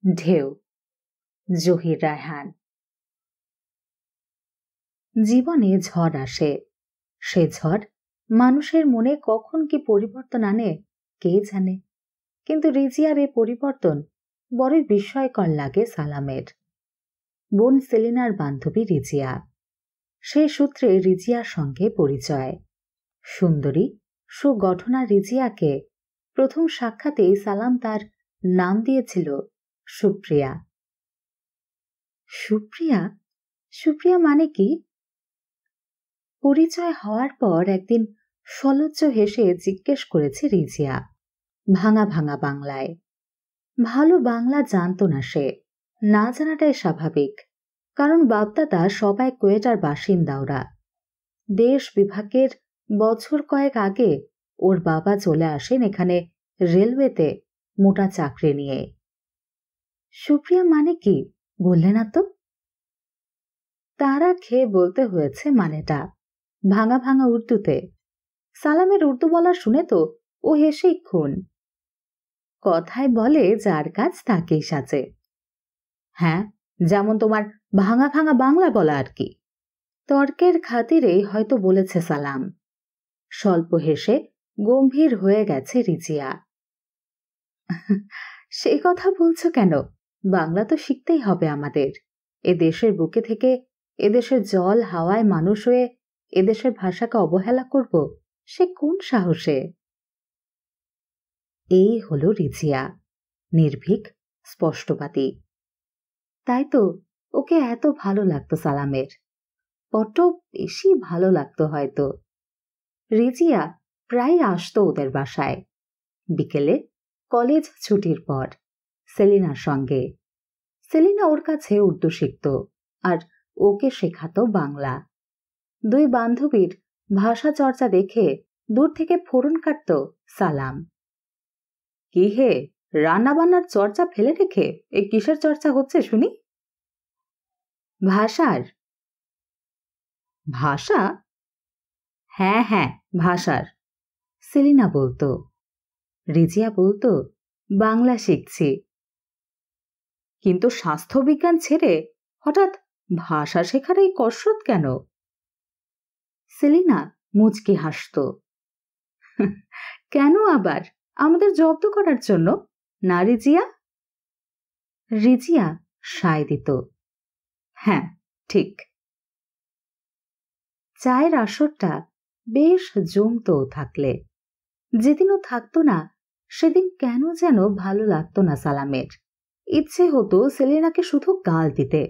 ঢেউ, জহির রায়হান। জীবনে ঝড় আসে, সে ঝড় মানুষের মনে কখন কি পরিবর্তন আনে কে জানে। কিন্তু রিজিয়ার এই পরিবর্তন বড়ই বিস্ময়কর লাগে সালামের। বোন সেলিনার বান্ধবী রিজিয়া, সেই সূত্রে রিজিয়ার সঙ্গে পরিচয়। সুন্দরী সুগঠনা রিজিয়াকে প্রথম সাক্ষাতেই সালাম তার নাম দিয়েছিল সুপ্রিয়া। সুপ্রিয়া? সুপ্রিয়া মানে কি? পরিচয় হওয়ার পর একদিন সলজ্জ হেসে জিজ্ঞেস করেছে রিজিয়া, ভাঙা ভাঙা বাংলায়। ভালো বাংলা জানত না সে, না জানাটাই স্বাভাবিক, কারণ বাপদাদা সবাই কোয়েটার বাসিন্দা। ওরা দেশ বিভাগের বছর কয়েক আগে ওর বাবা চলে আসেন এখানে রেলওয়েতে মোটা চাকরি নিয়ে। সুপ্রিয়া মানে কি বললে না তো? তারা খেয়ে বলতে হয়েছে মানেটা, ভাঙা ভাঙা উর্দুতে। সালামের উর্দু বলা শুনে তো ও হেসেই খুন। কথায় বলে যার কাজ তাকেই সাজে। হ্যাঁ, যেমন তোমার ভাঙা ভাঙা বাংলা বলা আর কি। তর্কের খাতিরে হয়তো বলেছে সালাম। স্বল্প হেসে গম্ভীর হয়ে গেছে রিজিয়া। সেই কথা বলছো কেন? বাংলা তো শিখতেই হবে আমাদের। এ দেশের বুকে থেকে এদেশের জল হাওয়ায় মানুষ হয়ে এদেশের ভাষাকে অবহেলা করব, সে কোন সাহসে? এই হলো রিজিয়া, নির্ভীক, স্পষ্টবাদী। তাই তো ওকে এত ভালো লাগতো সালামের, বড্ড বেশি ভালো লাগতো হয়তো। রিজিয়া প্রায় আসতো ওদের বাসায় বিকেলে, কলেজ ছুটির পর, সেলিনার সঙ্গে। সেলিনা ওর কাছে উর্দু শিখত আর ওকে শেখাতো বাংলা। দুই বান্ধবীর ভাষা চর্চা দেখে দূর থেকে ফোড়ন কাটত সালাম। কি হে, রান্না বান্নার চর্চা ফেলে রেখে এই কিসের চর্চা হচ্ছে শুনি? ভাষার। ভাষা? হ্যাঁ হ্যাঁ, ভাষার, সেলিনা বলতো। রিজিয়া বলতো, বাংলা শিখছি। কিন্তু স্বাস্থ্যবিজ্ঞান ছেড়ে হঠাৎ ভাষা শেখার এই কসরত কেন? সেলিনা মুচকি হাসত। কেন আবার? আমাদের জব্দ করার জন্য না রিজিয়া? রিজিয়া সায় দিত, হ্যাঁ ঠিক। চায়ের আসরটা বেশ জমতো থাকলে। যেদিনও থাকতো না সেদিন কেন যেন ভালো লাগতো না সালামের। ইচ্ছে হতো সেলিনাকে শুধু গাল দিতে।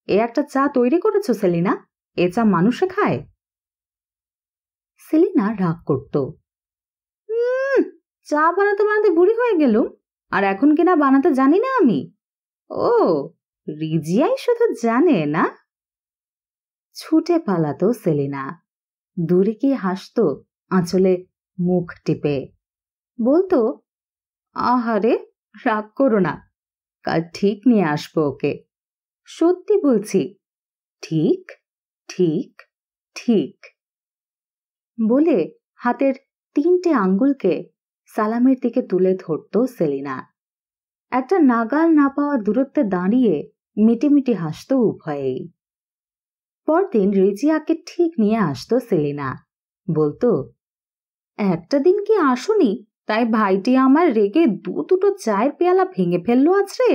এ একটা চা তৈরি করেছো সেলিনা? এ চা মানুষে খায়? সেলিনা রাগ করত। চা বানাতে বানাতে বুড়ি হয়ে গেলুম, আর এখন কিনা বানাতে জানি না আমি? ও, রিজিয়াই শুধু জানে না? ছুটে পালাতো সেলিনা, দূরে গিয়ে হাসতো আঁচলে মুখ টিপে। বলতো, আহারে রাগ করো না, কাল ঠিক নিয়ে আসবো ওকে। সত্যি বলছি, ঠিক ঠিক ঠিক বলে হাতের 3টে আঙ্গুলকে সালামের দিকে তুলে ধরত সেলিনা। একটা নাগাল না পাওয়া দূরত্বে দাঁড়িয়ে মিটিমিটি হাসত উভয়েই। পরদিন রিজিয়াকে ঠিক নিয়ে আসতো সেলিনা, বলতো, একটা দিন কি আসুনি, তাই ভাইটি আমার রেগে দুটো চায়ের পেয়ালা ভেঙে ফেললো আছড়ে।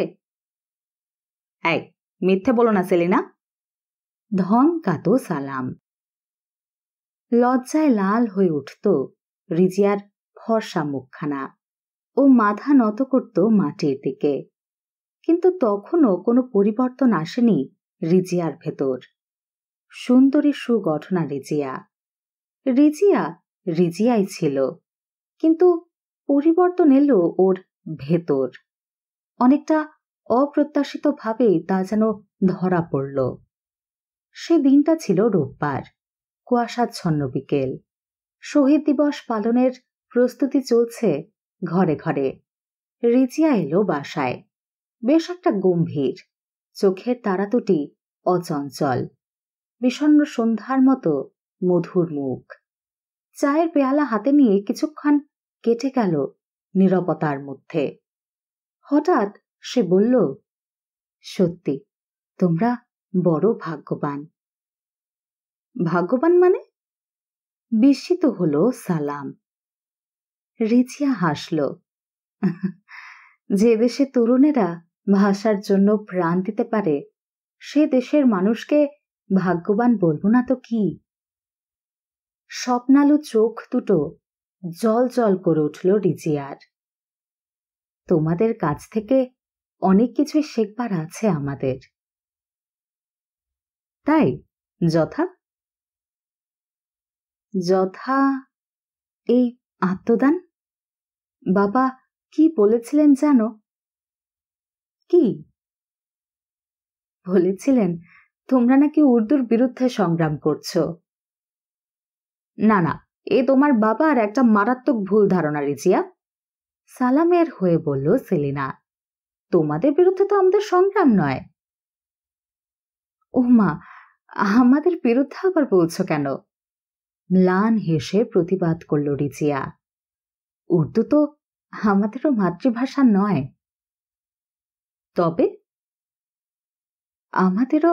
এই মিথ্যে বলো না সেলিনা, ধমকাতো সালাম। লজ্জায় লাল হয়ে উঠত রিজিয়ার ফর্সা মুখখানা। ও মাথা নত করত মাটির দিকে। কিন্তু তখনও কোনো পরিবর্তন আসেনি রিজিয়ার ভেতর। সুন্দরী সুগঠনা রিজিয়া। রিজিয়া রিজিয়াই ছিল, কিন্তু পরিবর্তন এলো ওর ভেতর। অনেকটা অপ্রত্যাশিতভাবেই তা যেন ধরা পড়ল। সে দিনটা ছিল রোববার, কুয়াশাচ্ছন্ন বিকেল। শহীদ দিবস পালনের প্রস্তুতি চলছে ঘরে ঘরে। রিজিয়া এলো বাসায়, বেশ একটা গম্ভীর, চোখের তারাতুটি অচঞ্চল, বিষণ্ণ সন্ধ্যার মতো মধুর মুখ। চায়ের পেয়ালা হাতে নিয়ে কিছুক্ষণ কেটে গেল নীরবতার মধ্যে। হঠাৎ সে বলল, সত্যি তোমরা বড় ভাগ্যবান। ভাগ্যবান মানে? বিস্মিত হলো সালাম। রিজিয়া হাসল। যে দেশে তরুণেরা ভাষার জন্য প্রাণ দিতে পারে সে দেশের মানুষকে ভাগ্যবান বলবো না তো কি? স্বপ্নালু চোখ দুটো জল জল করে উঠল রিজিয়ার। তোমাদের কাছ থেকে অনেক কিছুই শেখবার আছে আমাদের। তাই? যথা? যথা এই আত্মদান। বাবা কি বলেছিলেন জানো? কি বলেছিলেন? তোমরা নাকি উর্দুর বিরুদ্ধে সংগ্রাম করছো। না না, এ তোমার বাবার একটা মারাত্মক ভুল ধারণা রিজিয়া। সালামের হয়ে বলল সেলিনা। তোমাদের বিরুদ্ধে তো আমাদের সংগ্রাম নয়। ও মা, আমাদের বিরুদ্ধে আবার বলছো কেন? ম্লান হেসে প্রতিবাদ করল রিজিয়া। উর্দু তো আমাদেরও মাতৃভাষা নয়। তবে আমাদেরও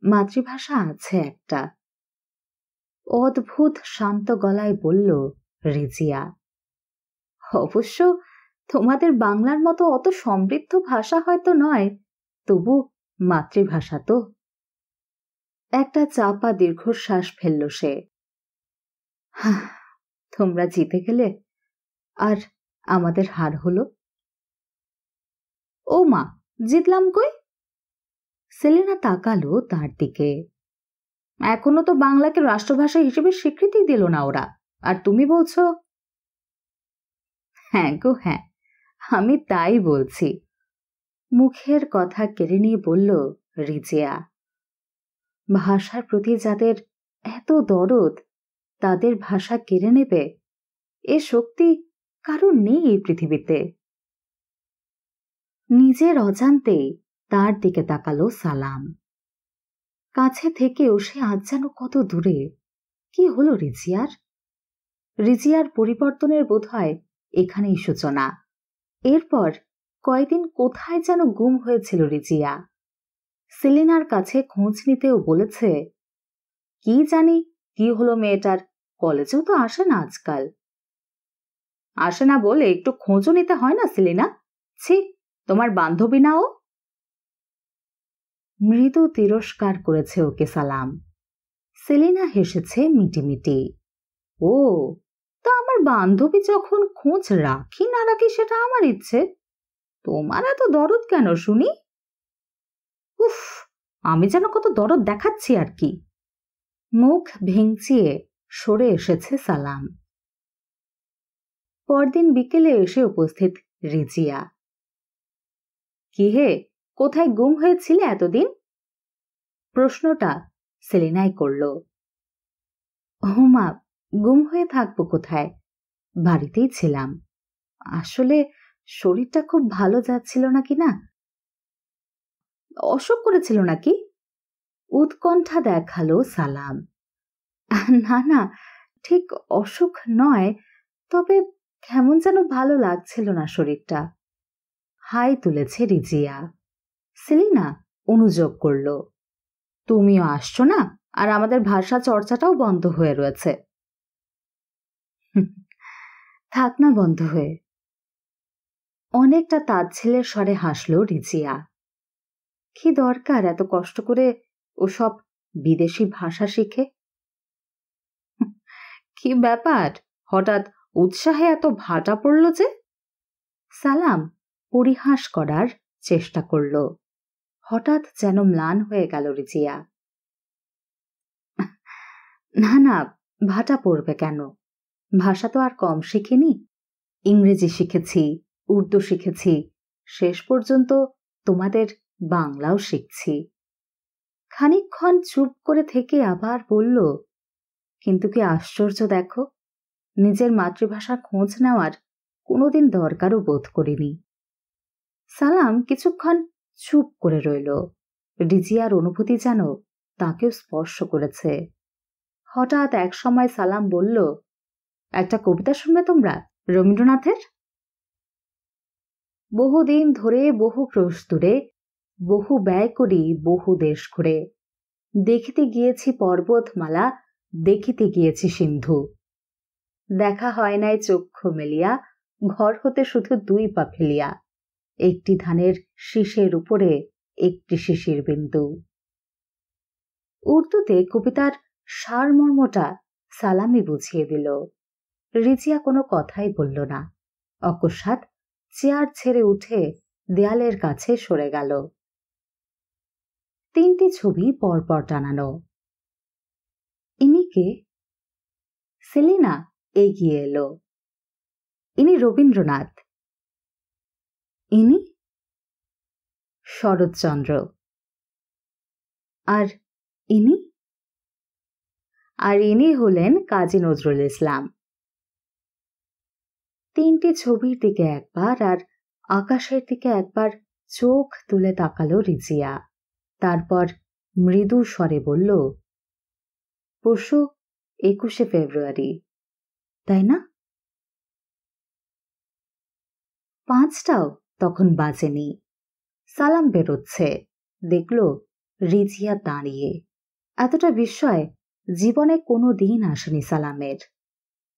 মাতৃভাষা আছে একটা। অদ্ভুত শান্ত গলায় বলল রিজিয়া। অবশ্য তোমাদের বাংলার মতো অত সমৃদ্ধ ভাষা হয়তো নয়, তবু মাতৃভাষা তো। একটা চাপা দীর্ঘশ্বাস ফেলল সে। তোমরা জিতে গেলে আর আমাদের হার হলো। ও মা, জিতলাম কই? সেলিনা তাকালো তার দিকে। এখনো তো বাংলাকে রাষ্ট্রভাষা হিসেবে স্বীকৃতি দিল না ওরা, আর তুমি বলছো? হ্যাঁ গো হ্যাঁ, আমি তাই বলছি। মুখের কথা কেড়ে নিয়ে বলল রিজিয়া। ভাষার প্রতি যাদের এত দরদ তাদের ভাষা কেড়ে নেবে এ শক্তি কারণ নেই এই পৃথিবীতে। নিজের অজান্তেই তার দিকে তাকালো সালাম। কাছে থেকেও সে আজ যেন কত দূরে। কি হলো রিজিয়ার? রিজিয়ার পরিবর্তনের বোধহয় এখানেই সূচনা। এরপর কয়েকদিন কোথায় যেন গুম হয়েছিল রিজিয়া। সেলিনার কাছে খোঁজ নিতেও বলেছে। কি জানি কি হলো মেয়েটার, কলেজেও তো আসে না আজকাল। আসে না বলে একটু খোঁজও নিতে হয় না সেলিনা? ছি, তোমার বান্ধবী না ও? মৃদু তিরস্কার করেছে ওকে সালাম। সেলিনা হেসেছে মিটিমিটি। ও, তা আমার বান্ধবী যখন খোঁজ রাখি না রাখি সেটা আমার ইচ্ছে, তোমার এত দরদ কেন শুনি? উফ, আমি যেন কত দরদ দেখাচ্ছি আর কি। মুখ ভেঙচিয়ে সরে এসেছে সালাম। পরদিন বিকেলে এসে উপস্থিত রিজিয়া। কি হে, কোথায় গুম হয়েছিলে এতদিন? প্রশ্নটা সেলিনাই করল। হুমা, গুম হয়ে থাকবো কোথায়, বাড়িতেই ছিলাম। আসলে শরীরটা খুব ভালো যাচ্ছিল না কি না। অসুখ করেছিল নাকি? উৎকণ্ঠা দেখালো সালাম। না না, ঠিক অসুখ নয়, তবে কেমন যেন ভালো লাগছিল না শরীরটা। হাই তুলেছে রিজিয়া। সেলিনা অনুযোগ করল। তুমিও আসছো না, আর আমাদের ভাষা চর্চাটাও বন্ধ হয়ে রয়েছে। থাক না বন্ধ হয়ে। অনেকটা তাচ্ছিল্যের স্বরে হাসল রিজিয়া। কি দরকার এত কষ্ট করে ওসব বিদেশি ভাষা শিখে? কি ব্যাপার, হঠাৎ উৎসাহে এত ভাটা পড়ল যে? সালাম পরিহাস করার চেষ্টা করল। হঠাৎ যেন ম্লান হয়ে গেল রিজিয়া। না না, ভাটা পড়বে কেন? ভাষা তো আর কম শিখিনি। ইংরেজি শিখেছি, উর্দু শিখেছি, শেষ পর্যন্ত তোমাদের বাংলাও শিখছি। খানিকক্ষণ চুপ করে থেকে আবার বলল, কিন্তু কি আশ্চর্য দেখো, নিজের মাতৃভাষা খোঁজ নেওয়ার কোনোদিন দরকারও বোধ করিনি। সালাম কিছুক্ষণ চুপ করে রইল। রিজিয়ার অনুভূতি যেন তাকেও স্পর্শ করেছে। হঠাৎ এক সময় সালাম বলল, একটা কবিতা শুনবে তোমরা রবীন্দ্রনাথের? বহুদিন ধরে বহু প্রস্তুরে বহু ব্যয় করি বহু দেশ ঘুরে দেখিতে গিয়েছি পর্বতমালা দেখিতে গিয়েছি সিন্ধু দেখা হয় নাই চক্ষু মেলিয়া ঘর হতে শুধু 2 পা ফেলিয়া একটি ধানের শীষের উপরে একটি শিশির বিন্দু। উর্দুতে কবিতার সারমর্মটা সালামি বুঝিয়ে দিল। রিজিয়া কোনো কথাই বলল না। অকস্মাৎ চেয়ার ছেড়ে উঠে দেয়ালের কাছে সরে গেল। 3টি ছবি পরপর টানানো। ইনি কে? সেলিনা এগিয়ে এলো। ইনি রবীন্দ্রনাথ। ইনি শরৎচন্দ্র। আর ইনি? আর ইনি হলেন কাজী নজরুল ইসলাম। 3টি ছবির দিকে একবার আর আকাশের দিকে একবার চোখ তুলে তাকালো রিজিয়া। তারপর মৃদু স্বরে বলল, পরশু 21শে ফেব্রুয়ারি, তাই না? 5টাও তখন বাজেনি। সালাম বেরোচ্ছে, দেখল রিজিয়া দাঁড়িয়ে। এতটা বিস্ময় জীবনে কোনো দিন আসেনি সালামের।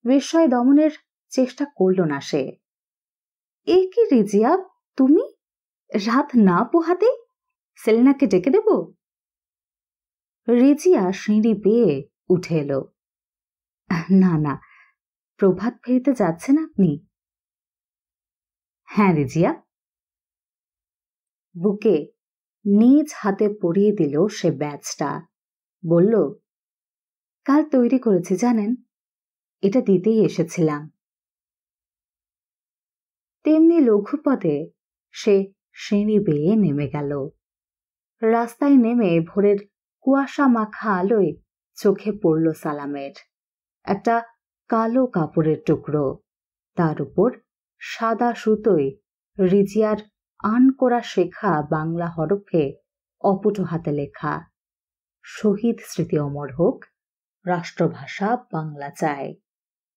বিস্ময় দমনের চেষ্টা করল না সে। এ কি রিজিয়া, তুমি? রাত না পোহাতে সেলিনাকে ডেকে দেব? রিজিয়া সিঁড়ি বেয়ে উঠে এলো। না না, প্রভাত ফেরিতে যাচ্ছেন আপনি? হ্যাঁ রিজিয়া। বুকে নিজ হাতে পরিয়ে দিল সে ব্যাজটা। বলল, কাল তৈরি করেছি জানেন, এটা দিতেই এসেছিলাম। তেমনি লঘুপদে সে সিঁড়ি বেয়ে নেমে গেল। রাস্তায় নেমে ভোরের কুয়াশা মাখা আলোয় চোখে পড়ল সালামের একটা কালো কাপড়ের টুকরো, তার উপর সাদা সুতোয় রিজিয়ার আন করা শেখা বাংলা হরফে অপট হাতে লেখা, শহীদ স্মৃতি অমর হোক, রাষ্ট্রভাষা বাংলা চায়।